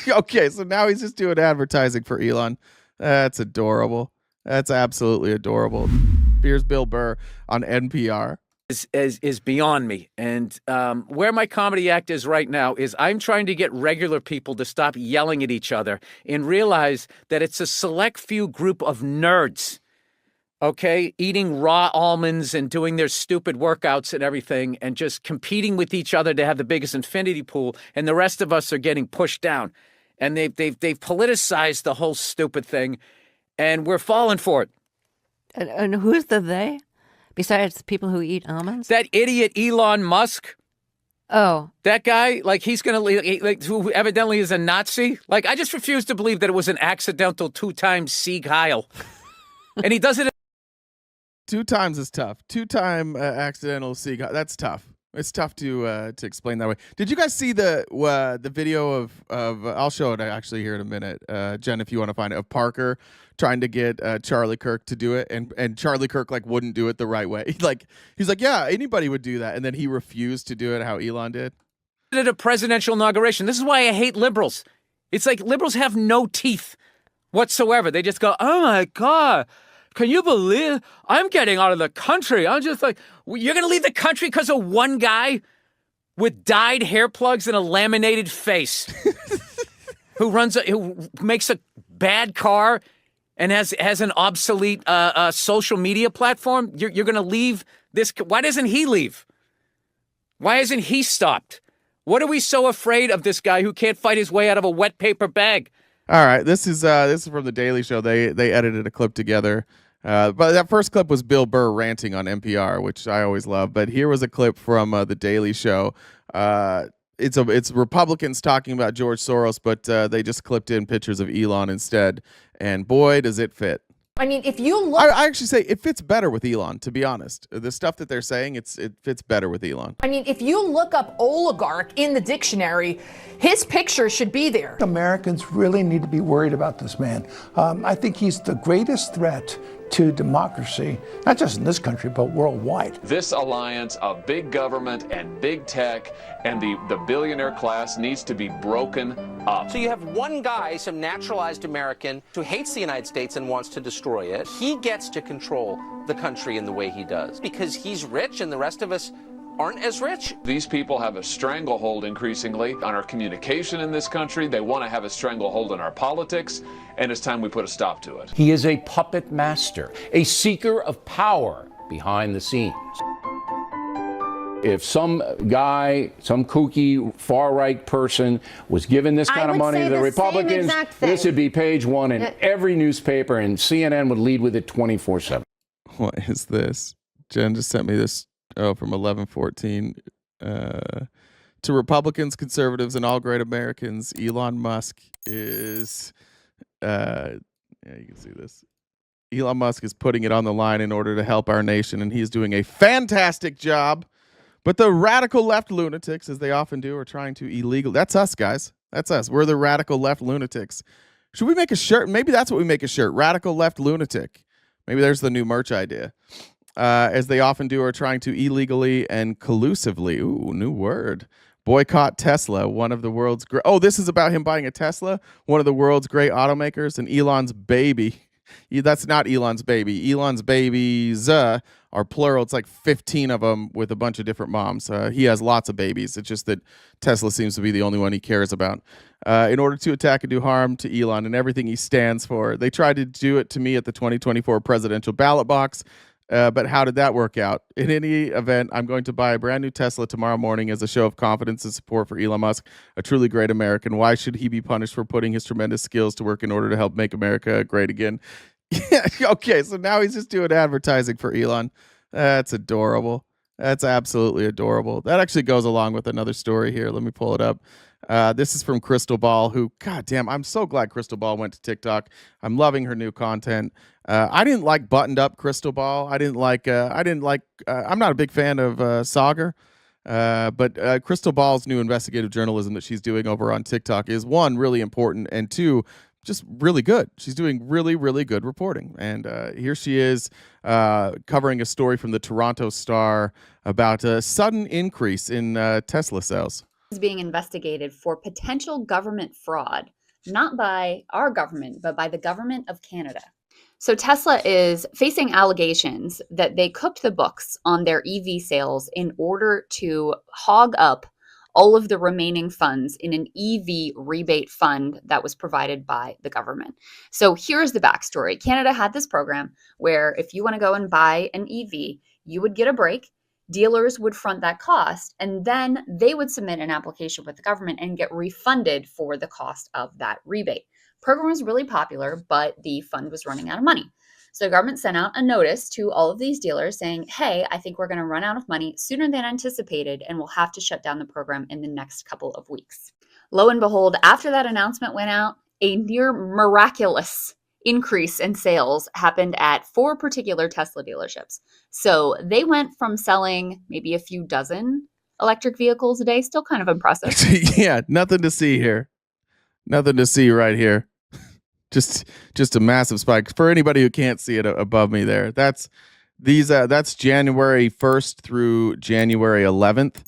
Okay, so now he's just doing advertising for Elon. That's adorable. That's absolutely adorable. Here's Bill Burr on NPR. Is beyond me. And where my comedy act is right now is I'm trying to get regular people to stop yelling at each other and realize that it's a select few group of nerds, okay, eating raw almonds and doing their stupid workouts and everything and just competing with each other to have the biggest infinity pool, and the rest of us are getting pushed down. And they've politicized the whole stupid thing, and we're falling for it. And who's the they? Besides the people who eat almonds? That idiot Elon Musk. Oh. That guy, like, he's going to, like, who evidently is a Nazi. Like, I just refuse to believe that it was an accidental 2-time Sieg Heil. And he does it. 2 times is tough. 2-time accidental Sieg. That's tough. It's tough to explain that way. Did you guys see the video of I'll show it actually here in a minute, Jen, if you want to find it, of Parker trying to get Charlie Kirk to do it, and Charlie Kirk like wouldn't do it the right way. He's like, yeah, anybody would do that, and then he refused to do it how Elon did. At a presidential inauguration. This is why I hate liberals. It's like liberals have no teeth whatsoever. They just go, oh my God, can you believe I'm getting out of the country? I'm just like, you're going to leave the country because of one guy with dyed hair plugs and a laminated face who makes a bad car and has an obsolete social media platform? You're going to leave this. Why doesn't he leave? Why isn't he stopped? What are we so afraid of this guy who can't fight his way out of a wet paper bag? All right, this is from the Daily Show. They edited a clip together. But that first clip was Bill Burr ranting on NPR, which I always love. But here was a clip from the Daily Show. It's Republicans talking about George Soros, but they just clipped in pictures of Elon instead. And boy, does it fit. I mean, if you look... I actually say it fits better with Elon, to be honest. The stuff that they're saying, it fits better with Elon. I mean, if you look up oligarch in the dictionary, his picture should be there. Americans really need to be worried about this man. I think he's the greatest threat to democracy, not just in this country, but worldwide. This alliance of big government and big tech and the billionaire class needs to be broken up. So you have one guy, some naturalized American, who hates the United States and wants to destroy it. He gets to control the country in the way he does because he's rich and the rest of us aren't as rich. These people have a stranglehold increasingly on our communication in this country. They want to have a stranglehold on our politics, and it's time we put a stop to it. He is a puppet master, a seeker of power behind the scenes. If some guy, some kooky far-right person was given this kind of money to the Republicans, this would be page one in every newspaper, and CNN would lead with it 24/7. What is this? Jen just sent me this. Oh, from 11/14. To Republicans, conservatives, and all great Americans, Elon Musk is, yeah, you can see this. Elon Musk is putting it on the line in order to help our nation, and he's doing a fantastic job. But the radical left lunatics, as they often do, are trying to illegal. That's us, guys. That's us. We're the radical left lunatics. Should we make a shirt? Maybe that's what we make a shirt. Radical left lunatic. Maybe there's the new merch idea. As they often do, are trying to illegally and collusively, ooh, new word, boycott Tesla, one of the world's great. Oh, this is about him buying a Tesla, one of the world's great automakers, and Elon's baby. That's not Elon's baby. Elon's babies are plural. It's like 15 of them with a bunch of different moms. He has lots of babies. It's just that Tesla seems to be the only one he cares about. In order to attack and do harm to Elon and everything he stands for. They tried to do it to me at the 2024 presidential ballot box. But how did that work out? In any event, I'm going to buy a brand new Tesla tomorrow morning as a show of confidence and support for Elon Musk, a truly great American. Why should he be punished for putting his tremendous skills to work in order to help make America great again? Yeah, okay, so now he's just doing advertising for Elon. That's adorable. That's absolutely adorable. That actually goes along with another story here. Let me pull it up. This is from Crystal Ball, who, goddamn, I'm so glad Crystal Ball went to TikTok. I'm loving her new content. I didn't like buttoned up Crystal Ball. I'm not a big fan of Sagar. But Crystal Ball's new investigative journalism that she's doing over on TikTok is, one, really important, and two, just really good. She's doing really, really good reporting. And here she is covering a story from the Toronto Star about a sudden increase in Tesla sales. is being investigated for potential government fraud, not by our government, but by the government of Canada. So Tesla is facing allegations that they cooked the books on their EV sales in order to hog up all of the remaining funds in an EV rebate fund that was provided by the government. So here's the backstory. Canada had this program where if you want to go and buy an EV, you would get a break. Dealers would front that cost, and then they would submit an application with the government and get refunded for the cost of that rebate. Program was really popular, but the fund was running out of money. So the government sent out a notice to all of these dealers saying, hey, I think we're going to run out of money sooner than anticipated, and we'll have to shut down the program in the next couple of weeks. Lo and behold, after that announcement went out, a near miraculous increase in sales happened at 4 particular Tesla dealerships. So they went from selling maybe a few dozen electric vehicles a day, still kind of impressive. Yeah, nothing to see here. Nothing to see right here. Just a massive spike. For anybody who can't see it above me there, that's January 1st through January 11th.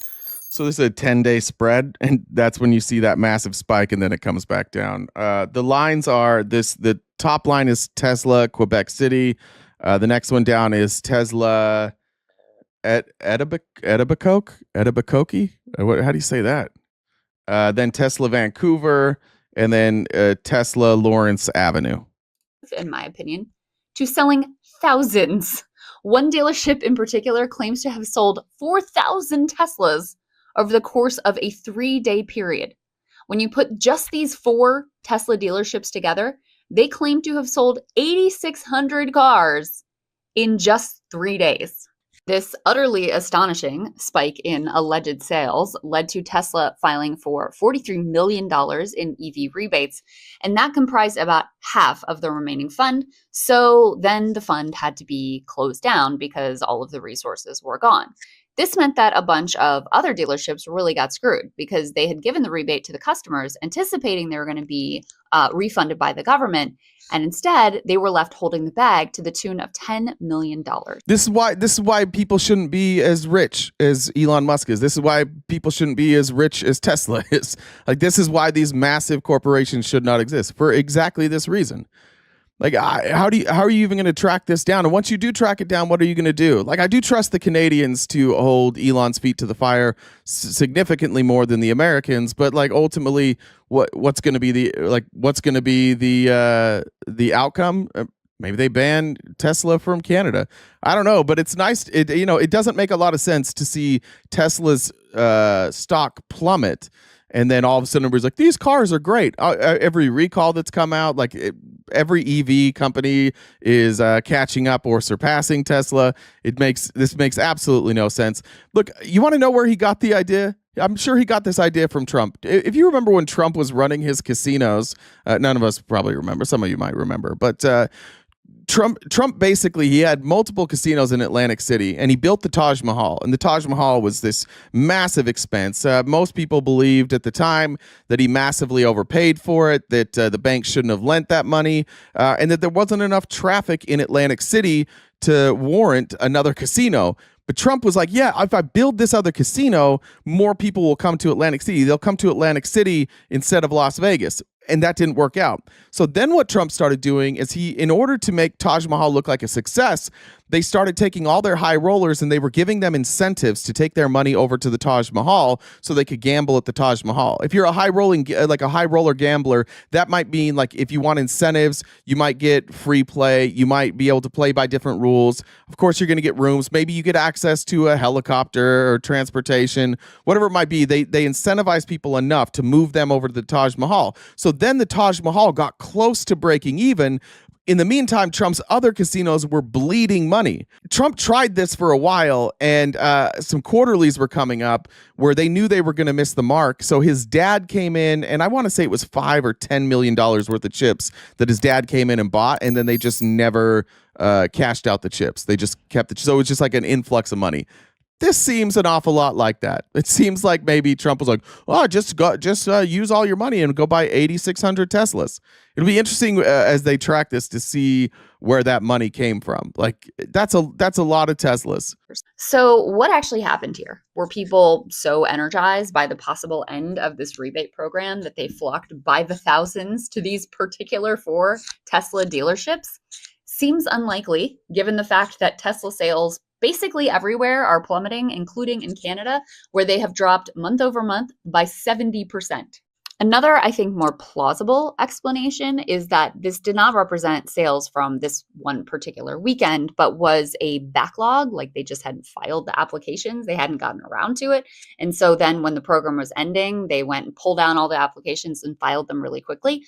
So this is a 10-day spread, and that's when you see that massive spike, and then it comes back down. The lines are this: the top line is Tesla Quebec City. The next one down is Tesla Etobicoke. How do you say that? Then Tesla Vancouver, and then Tesla Lawrence Avenue. In my opinion, to selling thousands. One dealership in particular claims to have sold 4,000 Teslas over the course of a 3-day period. When you put just these 4 Tesla dealerships together, they claim to have sold 8,600 cars in just 3 days. This utterly astonishing spike in alleged sales led to Tesla filing for $43 million in EV rebates, and that comprised about half of the remaining fund. So then the fund had to be closed down because all of the resources were gone. This meant that a bunch of other dealerships really got screwed because they had given the rebate to the customers, anticipating they were going to be refunded by the government. And instead, they were left holding the bag to the tune of $10 million. This is why people shouldn't be as rich as Elon Musk is. This is why people shouldn't be as rich as Tesla is. Like, this is why these massive corporations should not exist, for exactly this reason. Like, how are you even going to track this down? And once you do track it down, what are you going to do? Like, I do trust the Canadians to hold Elon's feet to the fire significantly more than the Americans, but like ultimately, what's going to be the outcome? Maybe they ban Tesla from Canada. I don't know, but it's nice. It doesn't make a lot of sense to see Tesla's stock plummet. And then all of a sudden, everybody's like, these cars are great. Every recall that's come out, every EV company is catching up or surpassing Tesla. This makes absolutely no sense. Look, you want to know where he got the idea? I'm sure he got this idea from Trump. If you remember when Trump was running his casinos, none of us probably remember. Some of you might remember, but Trump basically, he had multiple casinos in Atlantic City, and he built the Taj Mahal. And the Taj Mahal was this massive expense. Most people believed at the time that he massively overpaid for it, that the bank shouldn't have lent that money, and that there wasn't enough traffic in Atlantic City to warrant another casino. But Trump was like, yeah, if I build this other casino, more people will come to Atlantic City. They'll come to Atlantic City instead of Las Vegas. And that didn't work out. So then what Trump started doing is in order to make Taj Mahal look like a success, they started taking all their high rollers and they were giving them incentives to take their money over to the Taj Mahal so they could gamble at the Taj Mahal. If you're a high roller gambler, that might mean like if you want incentives, you might get free play. You might be able to play by different rules. Of course, you're going to get rooms. Maybe you get access to a helicopter or transportation, whatever it might be. They incentivize people enough to move them over to the Taj Mahal. So then the Taj Mahal got close to breaking even. In the meantime, Trump's other casinos were bleeding money. Trump tried this for a while, and some quarterlies were coming up where they knew they were going to miss the mark. So his dad came in, and I want to say it was $5 or $10 million worth of chips that his dad came in and bought, and then they just never cashed out the chips. They just kept it. So it was just like an influx of money. This seems an awful lot like that. It seems like maybe Trump was like, "Oh, just use all your money and go buy 8,600 Teslas." It'll be interesting as they track this to see where that money came from. Like that's a lot of Teslas. So what actually happened here? Were people so energized by the possible end of this rebate program that they flocked by the thousands to these particular 4 Tesla dealerships? Seems unlikely, given the fact that Tesla sales basically everywhere are plummeting, including in Canada, where they have dropped month over month by 70%. Another, I think, more plausible explanation is that this did not represent sales from this one particular weekend, but was a backlog. Like they just hadn't filed the applications, they hadn't gotten around to it. And so then when the program was ending, they went and pulled down all the applications and filed them really quickly.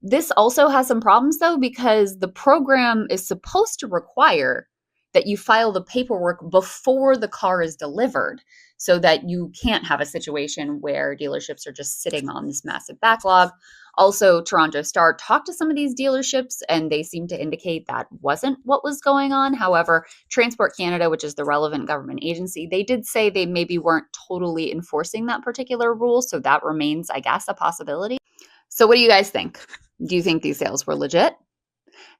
This also has some problems, though, because the program is supposed to require that you file the paperwork before the car is delivered so that you can't have a situation where dealerships are just sitting on this massive backlog. Also, Toronto Star talked to some of these dealerships and they seem to indicate that wasn't what was going on. However, Transport Canada, which is the relevant government agency, they did say they maybe weren't totally enforcing that particular rule. So that remains, I guess, a possibility. So what do you guys think? Do you think these sales were legit?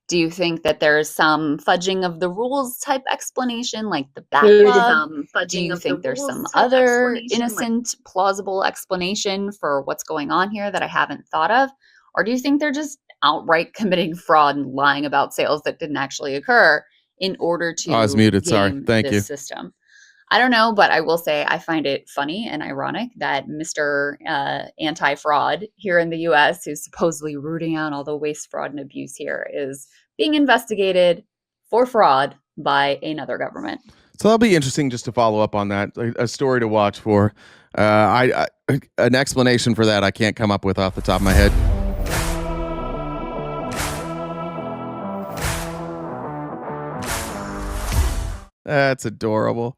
Do you think that there's some fudging of the rules type explanation, like the backlog? Do you think there's some other innocent, plausible explanation for what's going on here that I haven't thought of? Or do you think they're just outright committing fraud and lying about sales that didn't actually occur in order to I was muted. Sorry. game Thank this you. system? I don't know, but I will say I find it funny and ironic that Mr. Anti-Fraud here in the U.S., who's supposedly rooting out all the waste, fraud, and abuse here, is being investigated for fraud by another government. So that'll be interesting just to follow up on that. A story to watch for. An explanation for that I can't come up with off the top of my head. That's adorable.